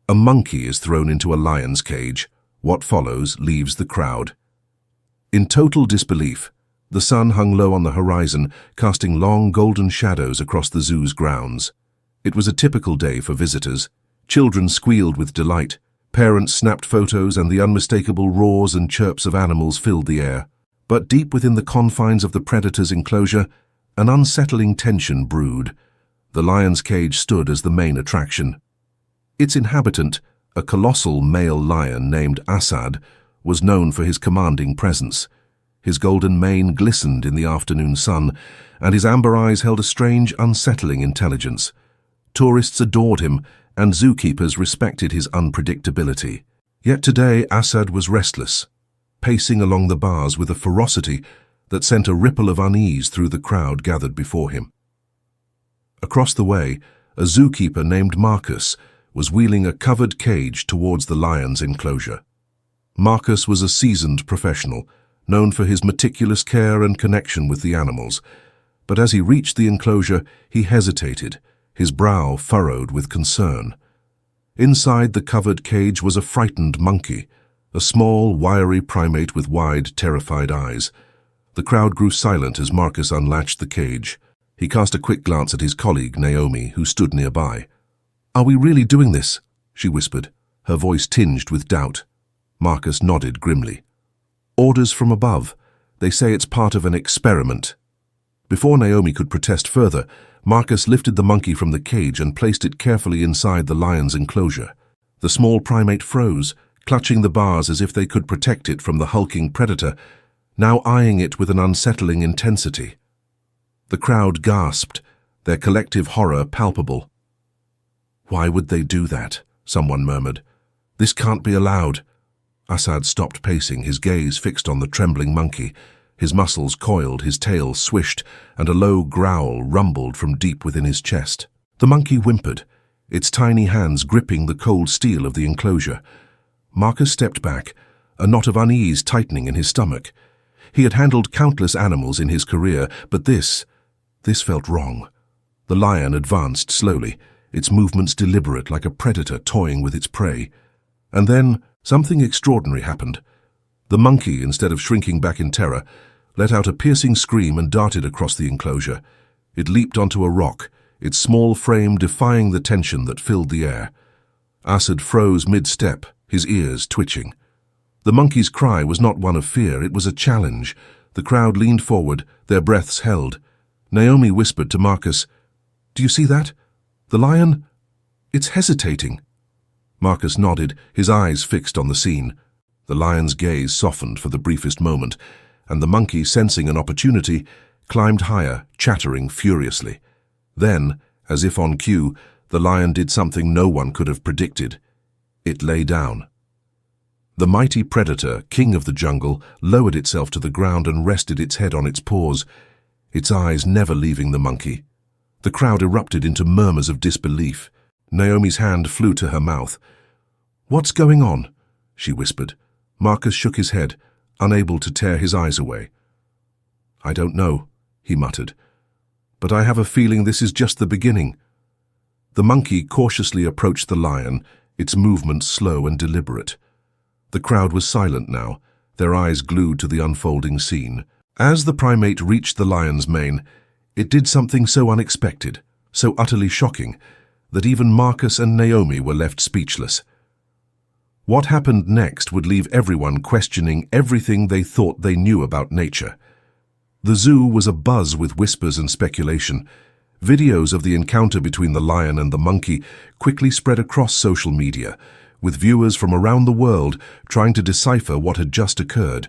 A monkey is thrown into a lion's cage. What follows leaves the crowd. In total disbelief, the sun hung low on the horizon, casting long golden shadows across the zoo's grounds. It was a typical day for visitors. Children squealed with delight. Parents snapped photos, and the unmistakable roars and chirps of animals filled the air. But deep within the confines of the predator's enclosure, an unsettling tension brewed. The lion's cage stood as the main attraction. Its inhabitant, a colossal male lion named Assad, was known for his commanding presence. His golden mane glistened in the afternoon sun, and his amber eyes held a strange, unsettling intelligence. Tourists adored him, and zookeepers respected his unpredictability. Yet today Assad was restless, pacing along the bars with a ferocity that sent a ripple of unease through the crowd gathered before him. Across the way, a zookeeper named Marcus was wheeling a covered cage towards the lion's enclosure. Marcus was a seasoned professional, known for his meticulous care and connection with the animals. But as he reached the enclosure, he hesitated, his brow furrowed with concern. Inside the covered cage was a frightened monkey, a small, wiry primate with wide, terrified eyes. The crowd grew silent as Marcus unlatched the cage. He cast a quick glance at his colleague, Naomi, who stood nearby. "Are we really doing this?" she whispered, her voice tinged with doubt. Marcus nodded grimly. "Orders from above. They say it's part of an experiment." Before Naomi could protest further, Marcus lifted the monkey from the cage and placed it carefully inside the lion's enclosure. The small primate froze, clutching the bars as if they could protect it from the hulking predator, now eyeing it with an unsettling intensity. The crowd gasped, their collective horror palpable. "Why would they do that?" someone murmured. "This can't be allowed." Assad stopped pacing, his gaze fixed on the trembling monkey. His muscles coiled, his tail swished, and a low growl rumbled from deep within his chest. The monkey whimpered, its tiny hands gripping the cold steel of the enclosure. Marcus stepped back, a knot of unease tightening in his stomach. He had handled countless animals in his career, but this felt wrong. The lion advanced slowly, its movements deliberate like a predator toying with its prey. And then something extraordinary happened. The monkey, instead of shrinking back in terror, let out a piercing scream and darted across the enclosure. It leaped onto a rock, its small frame defying the tension that filled the air. Assad froze mid-step, his ears twitching. The monkey's cry was not one of fear, it was a challenge. The crowd leaned forward, their breaths held. Naomi whispered to Marcus, "Do you see that? The lion? It's hesitating." Marcus nodded, his eyes fixed on the scene. The lion's gaze softened for the briefest moment, and the monkey, sensing an opportunity, climbed higher, chattering furiously. Then, as if on cue, the lion did something no one could have predicted. It lay down. The mighty predator, king of the jungle, lowered itself to the ground and rested its head on its paws, its eyes never leaving the monkey. The crowd erupted into murmurs of disbelief. Naomi's hand flew to her mouth. "What's going on?" she whispered. Marcus shook his head, unable to tear his eyes away. "I don't know," he muttered, "but I have a feeling this is just the beginning." The monkey cautiously approached the lion, its movements slow and deliberate. The crowd was silent now, their eyes glued to the unfolding scene. As the primate reached the lion's mane, it did something so unexpected, so utterly shocking, that even Marcus and Naomi were left speechless. What happened next would leave everyone questioning everything they thought they knew about nature. The zoo was abuzz with whispers and speculation. Videos of the encounter between the lion and the monkey quickly spread across social media, with viewers from around the world trying to decipher what had just occurred.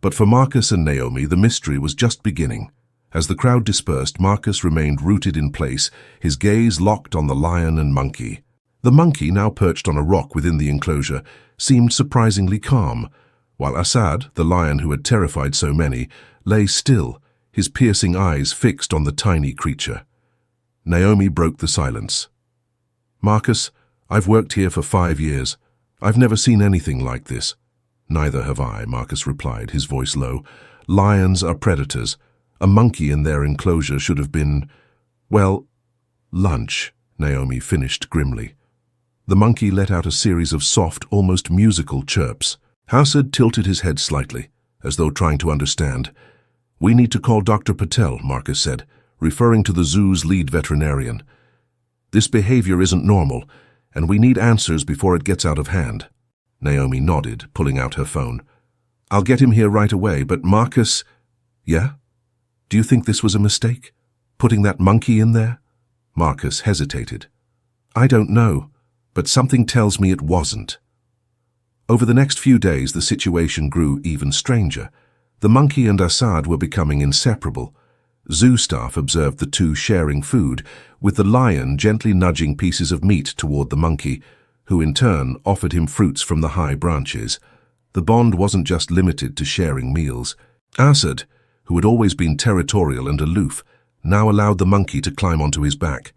But for Marcus and Naomi, the mystery was just beginning. As the crowd dispersed, Marcus remained rooted in place, his gaze locked on the lion and monkey. The monkey, now perched on a rock within the enclosure, seemed surprisingly calm, while Assad, the lion who had terrified so many, lay still, his piercing eyes fixed on the tiny creature. Naomi broke the silence. "Marcus, I've worked here for 5 years. I've never seen anything like this." "Neither have I," Marcus replied, his voice low. "Lions are predators. A monkey in their enclosure should have been, well, lunch," Naomi finished grimly. The monkey let out a series of soft, almost musical chirps. Asad tilted his head slightly, as though trying to understand. "We need to call Dr. Patel," Marcus said, referring to the zoo's lead veterinarian. "This behavior isn't normal, and we need answers before it gets out of hand." Naomi nodded, pulling out her phone. "I'll get him here right away, but Marcus—" "Yeah? Do you think this was a mistake? Putting that monkey in there?" Marcus hesitated. "I don't know, but something tells me it wasn't." Over the next few days, the situation grew even stranger. The monkey and Asad were becoming inseparable. Zoo staff observed the two sharing food, with the lion gently nudging pieces of meat toward the monkey, who in turn offered him fruits from the high branches. The bond wasn't just limited to sharing meals. Asad, who had always been territorial and aloof, now allowed the monkey to climb onto his back.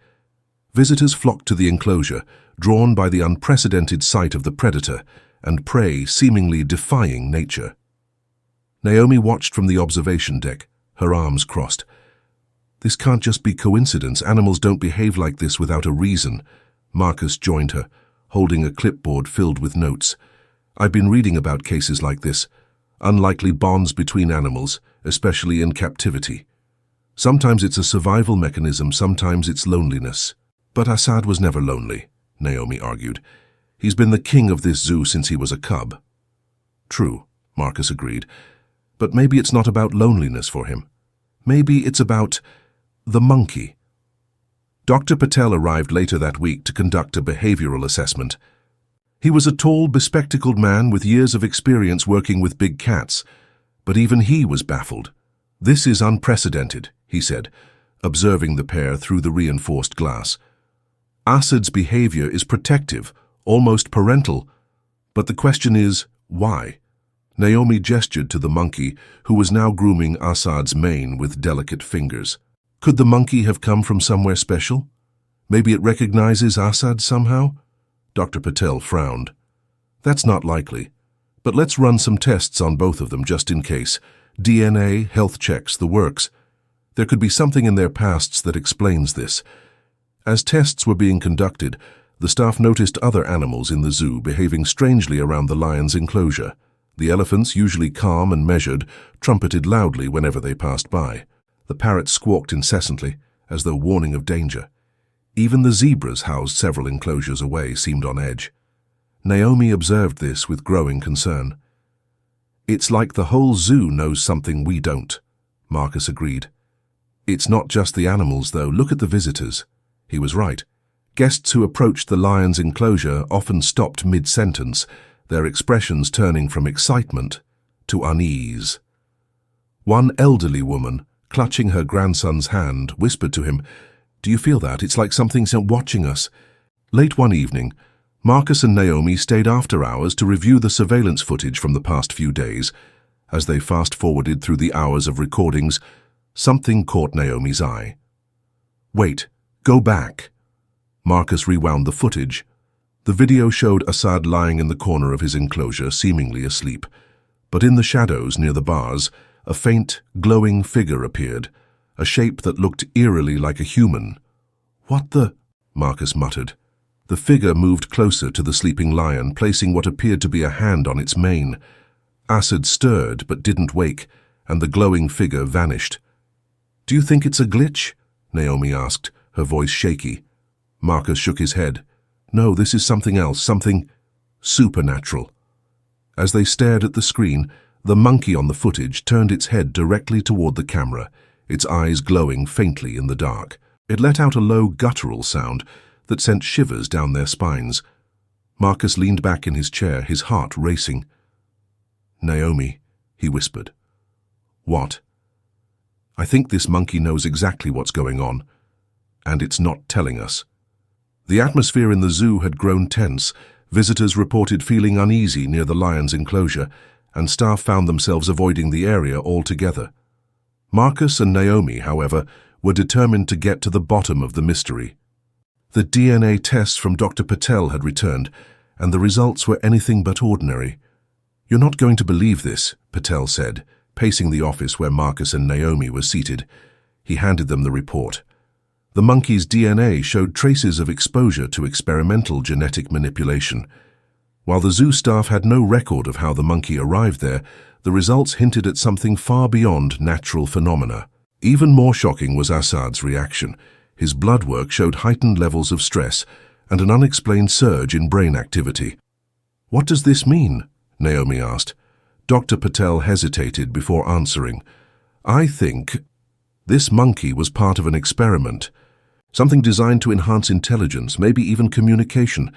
Visitors flocked to the enclosure, drawn by the unprecedented sight of the predator and prey seemingly defying nature. Naomi watched from the observation deck, her arms crossed. "This can't just be coincidence. Animals don't behave like this without a reason." Marcus joined her, holding a clipboard filled with notes. "I've been reading about cases like this, unlikely bonds between animals, especially in captivity. Sometimes it's a survival mechanism, sometimes it's loneliness." "But Asad was never lonely," Naomi argued. "He's been the king of this zoo since he was a cub." "True," Marcus agreed. "But maybe it's not about loneliness for him. Maybe it's about the monkey." Dr. Patel arrived later that week to conduct a behavioral assessment. He was a tall, bespectacled man with years of experience working with big cats, but even he was baffled. "This is unprecedented," he said, observing the pair through the reinforced glass. "Asad's behavior is protective, almost parental, but the question is, why?" Naomi gestured to the monkey, who was now grooming Asad's mane with delicate fingers. "Could the monkey have come from somewhere special? Maybe it recognizes Asad somehow?" Dr. Patel frowned. "That's not likely, but let's run some tests on both of them just in case. DNA, health checks, the works. There could be something in their pasts that explains this." As tests were being conducted, the staff noticed other animals in the zoo behaving strangely around the lion's enclosure. The elephants, usually calm and measured, trumpeted loudly whenever they passed by. The parrots squawked incessantly, as though warning of danger. Even the zebras, housed several enclosures away, seemed on edge. Naomi observed this with growing concern. "It's like the whole zoo knows something we don't," Marcus agreed. "It's not just the animals, though. Look at the visitors." He was right. Guests who approached the lion's enclosure often stopped mid-sentence, their expressions turning from excitement to unease. One elderly woman, clutching her grandson's hand, whispered to him, "Do you feel that? It's like something's watching us." Late one evening, Marcus and Naomi stayed after hours to review the surveillance footage from the past few days. As they fast-forwarded through the hours of recordings, something caught Naomi's eye. "Wait, go back." Marcus rewound the footage. The video showed Asad lying in the corner of his enclosure, seemingly asleep. But in the shadows near the bars, a faint, glowing figure appeared, a shape that looked eerily like a human. "What the?" Marcus muttered. The figure moved closer to the sleeping lion, placing what appeared to be a hand on its mane. Asad stirred but didn't wake, and the glowing figure vanished. "Do you think it's a glitch?" Naomi asked, her voice shaky. Marcus shook his head. "No, this is something else, something supernatural." As they stared at the screen, the monkey on the footage turned its head directly toward the camera, its eyes glowing faintly in the dark. It let out a low, guttural sound that sent shivers down their spines. Marcus leaned back in his chair, his heart racing. "Naomi," he whispered. "What?" "I think this monkey knows exactly what's going on, and it's not telling us." The atmosphere in the zoo had grown tense. Visitors reported feeling uneasy near the lion's enclosure, and staff found themselves avoiding the area altogether. Marcus and Naomi, however, were determined to get to the bottom of the mystery. The DNA tests from Dr. Patel had returned, and the results were anything but ordinary. "You're not going to believe this," Patel said, pacing the office where Marcus and Naomi were seated. He handed them the report. The monkey's DNA showed traces of exposure to experimental genetic manipulation. While the zoo staff had no record of how the monkey arrived there, the results hinted at something far beyond natural phenomena. Even more shocking was Assad's reaction. His blood work showed heightened levels of stress and an unexplained surge in brain activity. "What does this mean?" Naomi asked. Dr. Patel hesitated before answering. "I think this monkey was part of an experiment, something designed to enhance intelligence, maybe even communication.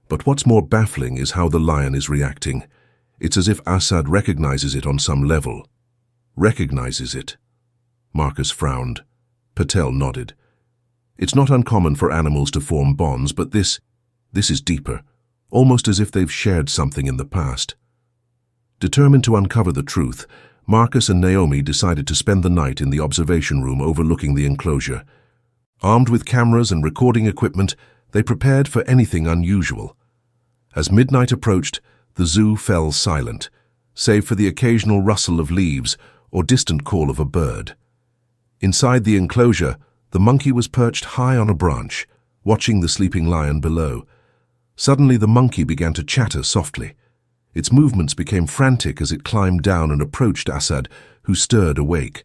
But what's more baffling is how the lion is reacting. It's as if Assad recognizes it on some level." "Recognizes it?" Marcus frowned. Patel nodded. "It's not uncommon for animals to form bonds, but this is deeper, almost as if they've shared something in the past." Determined to uncover the truth, Marcus and Naomi decided to spend the night in the observation room overlooking the enclosure. Armed with cameras and recording equipment, they prepared for anything unusual. As midnight approached, the zoo fell silent, save for the occasional rustle of leaves or distant call of a bird. Inside the enclosure, the monkey was perched high on a branch, watching the sleeping lion below. Suddenly, the monkey began to chatter softly. Its movements became frantic as it climbed down and approached Assad, who stirred awake.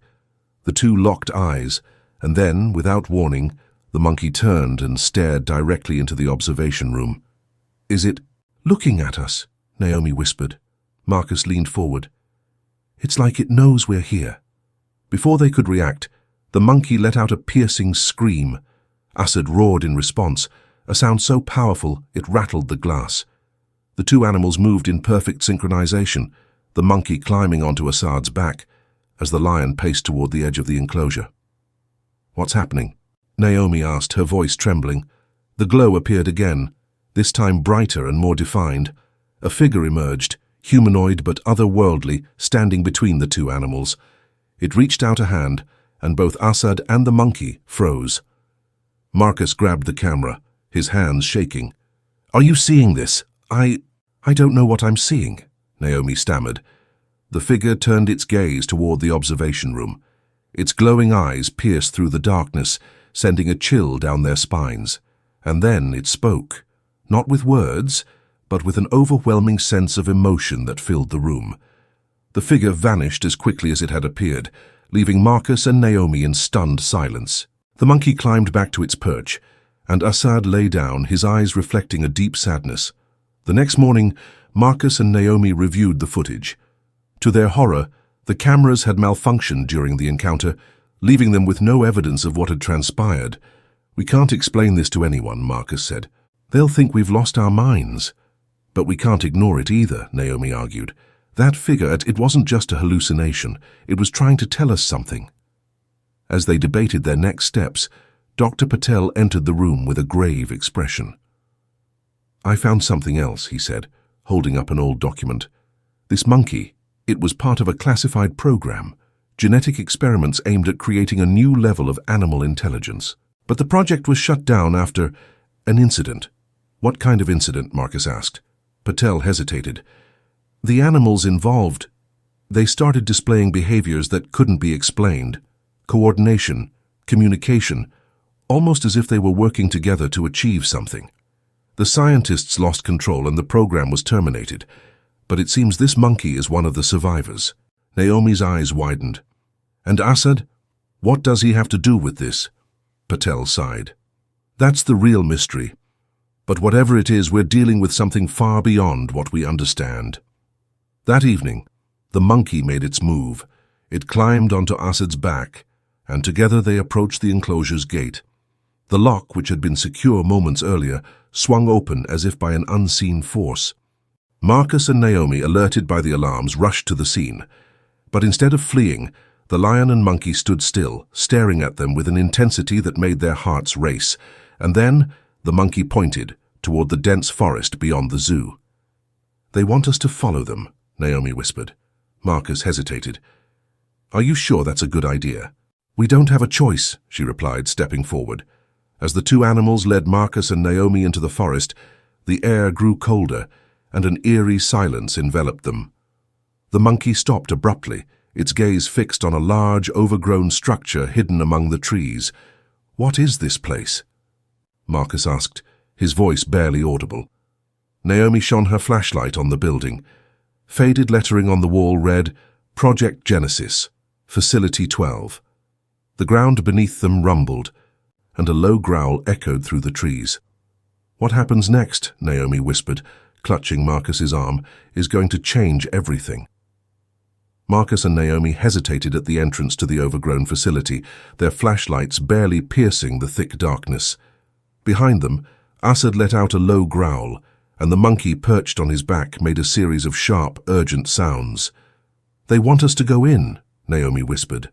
The two locked eyes, and then, without warning, the monkey turned and stared directly into the observation room. "Is it looking at us?" Naomi whispered. Marcus leaned forward. "It's like it knows we're here." Before they could react, the monkey let out a piercing scream. Assad roared in response, a sound so powerful it rattled the glass. The two animals moved in perfect synchronization, the monkey climbing onto Assad's back as the lion paced toward the edge of the enclosure. "What's happening?" Naomi asked, her voice trembling. The glow appeared again, this time brighter and more defined. A figure emerged, humanoid but otherworldly, standing between the two animals. It reached out a hand, and both Assad and the monkey froze. Marcus grabbed the camera, his hands shaking. "Are you seeing this?" I don't know what I'm seeing," Naomi stammered. The figure turned its gaze toward the observation room. Its glowing eyes pierced through the darkness, sending a chill down their spines. And then it spoke, not with words, but with an overwhelming sense of emotion that filled the room. The figure vanished as quickly as it had appeared, leaving Marcus and Naomi in stunned silence. The monkey climbed back to its perch, and Assad lay down, his eyes reflecting a deep sadness. The next morning, Marcus and Naomi reviewed the footage. To their horror, the cameras had malfunctioned during the encounter, leaving them with no evidence of what had transpired. "We can't explain this to anyone," Marcus said. "They'll think we've lost our minds." "But we can't ignore it either," Naomi argued. "That figure, it wasn't just a hallucination. It was trying to tell us something." As they debated their next steps, Dr. Patel entered the room with a grave expression. "I found something else," he said, holding up an old document. "This monkey, it was part of a classified program, genetic experiments aimed at creating a new level of animal intelligence. But the project was shut down after an incident." "What kind of incident?" Marcus asked. Patel hesitated. "The animals involved, they started displaying behaviors that couldn't be explained. Coordination, communication, almost as if they were working together to achieve something. The scientists lost control and the program was terminated, but it seems this monkey is one of the survivors." Naomi's eyes widened. "And Assad? What does he have to do with this?" Patel sighed. "That's the real mystery. But whatever it is, we're dealing with something far beyond what we understand." That evening, the monkey made its move. It climbed onto Assad's back, and together they approached the enclosure's gate. The lock, which had been secure moments earlier, swung open as if by an unseen force. Marcus and Naomi, alerted by the alarms, rushed to the scene. But instead of fleeing, the lion and monkey stood still, staring at them with an intensity that made their hearts race. And then the monkey pointed toward the dense forest beyond the zoo. "They want us to follow them," Naomi whispered. Marcus hesitated. "Are you sure that's a good idea?" "We don't have a choice," she replied, stepping forward. As the two animals led Marcus and Naomi into the forest, the air grew colder, and an eerie silence enveloped them. The monkey stopped abruptly, its gaze fixed on a large, overgrown structure hidden among the trees. "What is this place?" Marcus asked, his voice barely audible. Naomi shone her flashlight on the building. Faded lettering on the wall read, "Project Genesis, Facility 12. The ground beneath them rumbled, and a low growl echoed through the trees. "What happens next," Naomi whispered, clutching Marcus's arm, "is going to change everything." Marcus and Naomi hesitated at the entrance to the overgrown facility, their flashlights barely piercing the thick darkness. Behind them, Assad let out a low growl, and the monkey perched on his back made a series of sharp, urgent sounds. "They want us to go in," Naomi whispered.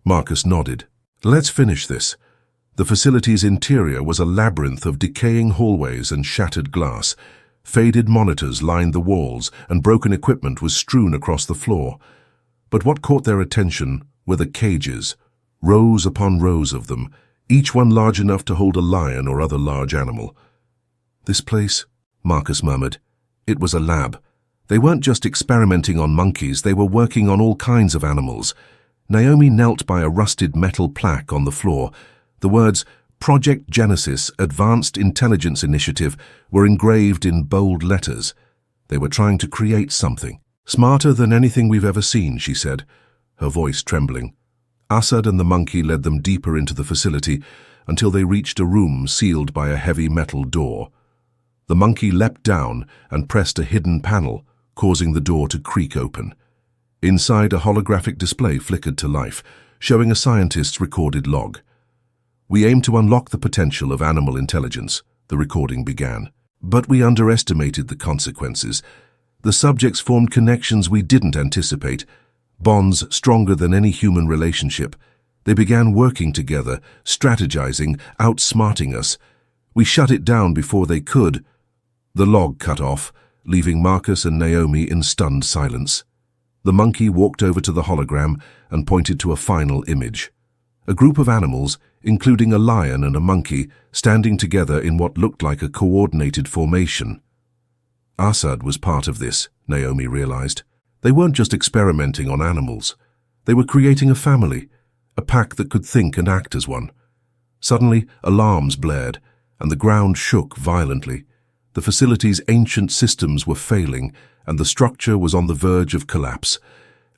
Marcus nodded. "Let's finish this." The facility's interior was a labyrinth of decaying hallways and shattered glass. Faded monitors lined the walls, and broken equipment was strewn across the floor. But what caught their attention were the cages, rows upon rows of them, each one large enough to hold a lion or other large animal. "This place," Marcus murmured. "It was a lab. They weren't just experimenting on monkeys, they were working on all kinds of animals." Naomi knelt by a rusted metal plaque on the floor. The words, "Project Genesis, Advanced Intelligence Initiative," were engraved in bold letters. They were trying to create something. "Smarter than anything we've ever seen," she said, her voice trembling. Assad and the monkey led them deeper into the facility until they reached a room sealed by a heavy metal door. The monkey leapt down and pressed a hidden panel, causing the door to creak open. Inside, a holographic display flickered to life, showing a scientist's recorded log. "We aim to unlock the potential of animal intelligence," the recording began. "But we underestimated the consequences. The subjects formed connections we didn't anticipate, bonds stronger than any human relationship. They began working together, strategizing, outsmarting us. We shut it down before they could." The log cut off, leaving Marcus and Naomi in stunned silence. The monkey walked over to the hologram and pointed to a final image. A group of animals, including a lion and a monkey, standing together in what looked like a coordinated formation. Assad was part of this, Naomi realized. They weren't just experimenting on animals. They were creating a family, a pack that could think and act as one. Suddenly, alarms blared, and the ground shook violently. The facility's ancient systems were failing, and the structure was on the verge of collapse.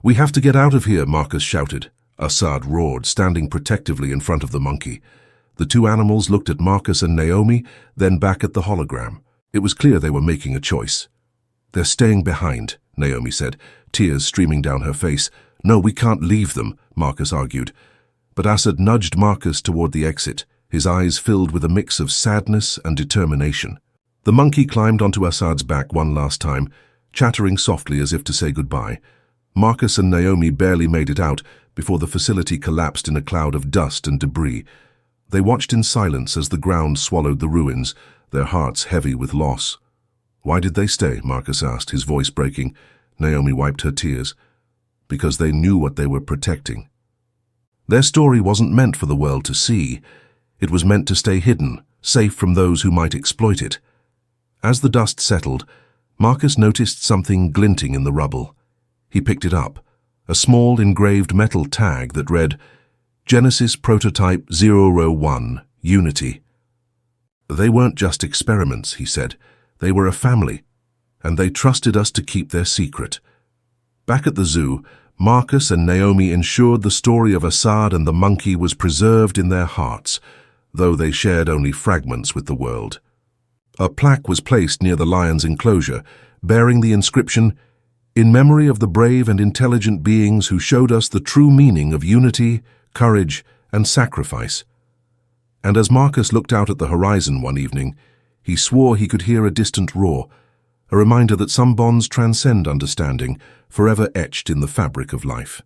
"We have to get out of here," Marcus shouted. Assad roared, standing protectively in front of the monkey. The two animals looked at Marcus and Naomi, then back at the hologram. It was clear they were making a choice. "They're staying behind," Naomi said, tears streaming down her face. "No, we can't leave them," Marcus argued. But Assad nudged Marcus toward the exit, his eyes filled with a mix of sadness and determination. The monkey climbed onto Assad's back one last time, chattering softly as if to say goodbye. Marcus and Naomi barely made it out before the facility collapsed in a cloud of dust and debris. They watched in silence as the ground swallowed the ruins, their hearts heavy with loss. "Why did they stay?" Marcus asked, his voice breaking. Naomi wiped her tears. "Because they knew what they were protecting. Their story wasn't meant for the world to see. It was meant to stay hidden, safe from those who might exploit it." As the dust settled, Marcus noticed something glinting in the rubble. He picked it up, a small engraved metal tag that read, "Genesis Prototype 001, Unity." "They weren't just experiments," he said. "They were a family, and they trusted us to keep their secret." Back at the zoo, Marcus and Naomi ensured the story of Assad and the monkey was preserved in their hearts, though they shared only fragments with the world. A plaque was placed near the lion's enclosure, bearing the inscription, "In memory of the brave and intelligent beings who showed us the true meaning of unity, courage, and sacrifice." And as Marcus looked out at the horizon one evening, he swore he could hear a distant roar, a reminder that some bonds transcend understanding, forever etched in the fabric of life.